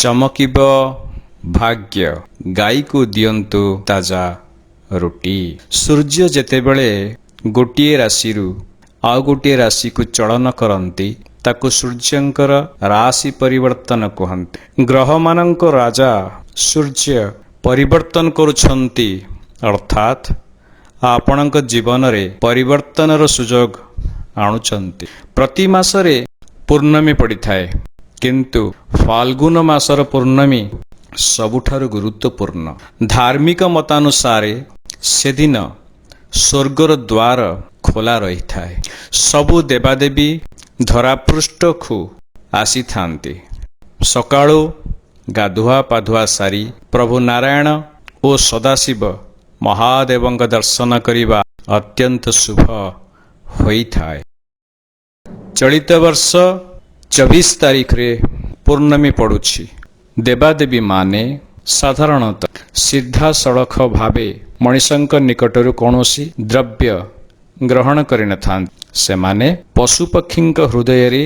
ଚମକିବ ଭାଗ୍ୟ ଗାଈକୁ ଦିଅନ୍ତୁ ତାଜା ରୁଟି। ସୂର୍ଯ୍ୟ ଯେତେବେଳେ ଗୋଟିଏ ରାଶିରୁ ଆଉ ଗୋଟିଏ ରାଶିକୁ ଚଳନ କରନ୍ତି ତାକୁ ସୂର୍ଯ୍ୟଙ୍କର ରାଶି ପରିବର୍ତ୍ତନ କୁହନ୍ତି। ଗ୍ରହମାନଙ୍କ ରାଜା ସୂର୍ଯ୍ୟ ପରିବର୍ତ୍ତନ କରୁଛନ୍ତି ଅର୍ଥାତ୍ ଆପଣଙ୍କ ଜୀବନରେ ପରିବର୍ତ୍ତନର ସୁଯୋଗ ଆଣୁଛନ୍ତି। ପ୍ରତି ମାସରେ ପୂର୍ଣ୍ଣମୀ ପଡ଼ିଥାଏ, କିନ୍ତୁ ଫାଲ୍ଗୁନ ମାସର ପୂର୍ଣ୍ଣମୀ ସବୁଠାରୁ ଗୁରୁତ୍ୱପୂର୍ଣ୍ଣ। ଧାର୍ମିକ ମତାନୁସାରେ ସେଦିନ ସ୍ୱର୍ଗର ଦ୍ୱାର ଖୋଲା ରହିଥାଏ। ସବୁ ଦେବାଦେବୀ ଧରାପୃଷ୍ଠକୁ ଆସିଥାନ୍ତି। ସକାଳୁ ଗାଧୁଆ ପାଧୁଆ ସାରି ପ୍ରଭୁ ନାରାୟଣ ଓ ସଦାଶିବ ମହାଦେବଙ୍କ ଦର୍ଶନ କରିବା ଅତ୍ୟନ୍ତ ଶୁଭ ହୋଇଥାଏ। ଚଳିତ ବର୍ଷ 24 ତାରିଖରେ ପୂର୍ଣ୍ଣମୀ ପଡ଼ୁଛି। ଦେବାଦେବୀ ମାନେ ସାଧାରଣତଃ ସିଧାସଳଖ ଭାବେ ମଣିଷଙ୍କ ନିକଟରୁ କୌଣସି ଦ୍ରବ୍ୟ ଗ୍ରହଣ କରିନଥାନ୍ତି। ସେମାନେ ପଶୁପକ୍ଷୀଙ୍କ ହୃଦୟରେ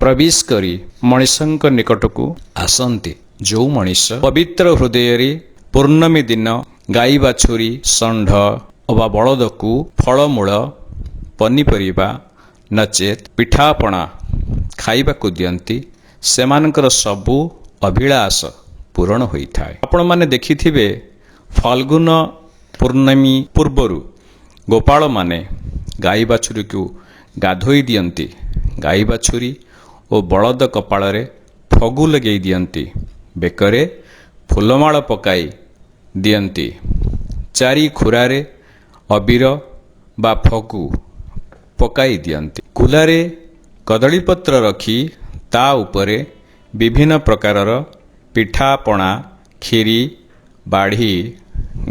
ପ୍ରବେଶ କରି ମଣିଷଙ୍କ ନିକଟକୁ ଆସନ୍ତି। ଯେଉଁ ମଣିଷ ପବିତ୍ର ହୃଦୟରେ ପୂର୍ଣ୍ଣମୀ ଦିନ ଗାଈ ବାଛୁରୀ ଷଣ୍ଢ ଅବା ବଳଦକୁ ଫଳମୂଳ ପନିପରିବା ନଚେତ୍ ପିଠାପଣା ଖାଇବାକୁ ଦିଅନ୍ତି, ସେମାନଙ୍କର ସବୁ ଅଭିଳାଷ ପୂରଣ ହୋଇଥାଏ। ଆପଣମାନେ ଦେଖିଥିବେ ଫାଲ୍ଗୁନ ପୂର୍ଣ୍ଣମୀ ପୂର୍ବରୁ ଗୋପାଳମାନେ ଗାଈ ବାଛୁରୀକୁ ଗାଧୋଇ ଦିଅନ୍ତି। ଗାଈ ବାଛୁରୀ ଓ ବଳଦ କପାଳରେ ଫଗୁ ଲଗେଇ ଦିଅନ୍ତି, ବେକରେ ଫୁଲମାଳ ପକାଇ ଦିଅନ୍ତି। ଚାରି ଖୁରାରେ ଅବିର ବା ଫଗୁ ପକାଇ ଦିଅନ୍ତି। କୁଲାରେ କଦଳୀପତ୍ର ରଖି ତା ଉପରେ ବିଭିନ୍ନ ପ୍ରକାରର ପିଠାପଣା କ୍ଷୀରି ବାଢ଼ି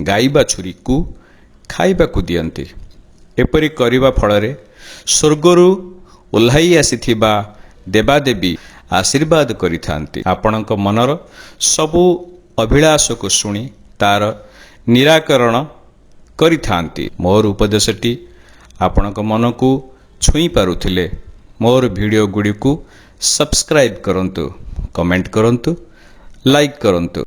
ଗାଈ ବାଛୁରୀକୁ ଖାଇବାକୁ ଦିଅନ୍ତି। ଏପରି କରିବା ଫଳରେ ସ୍ୱର୍ଗରୁ ଓହ୍ଲାଇ ଆସିଥିବା ଦେବାଦେବୀ ଆଶୀର୍ବାଦ କରିଥାନ୍ତି। ଆପଣଙ୍କ ମନର ସବୁ ଅଭିଳାଷକୁ ଶୁଣି ତାର ନିରାକରଣ କରିଥାନ୍ତି। ମୋର ଉପଦେଶଟି ଆପଣଙ୍କ ମନକୁ ଛୁଇଁ ପାରୁଥିଲେ ମୋର ଭିଡ଼ିଓ ଗୁଡ଼ିକୁ ସବସ୍କ୍ରାଇବ୍ କରନ୍ତୁ, କମେଣ୍ଟ କରନ୍ତୁ, ଲାଇକ୍ କରନ୍ତୁ।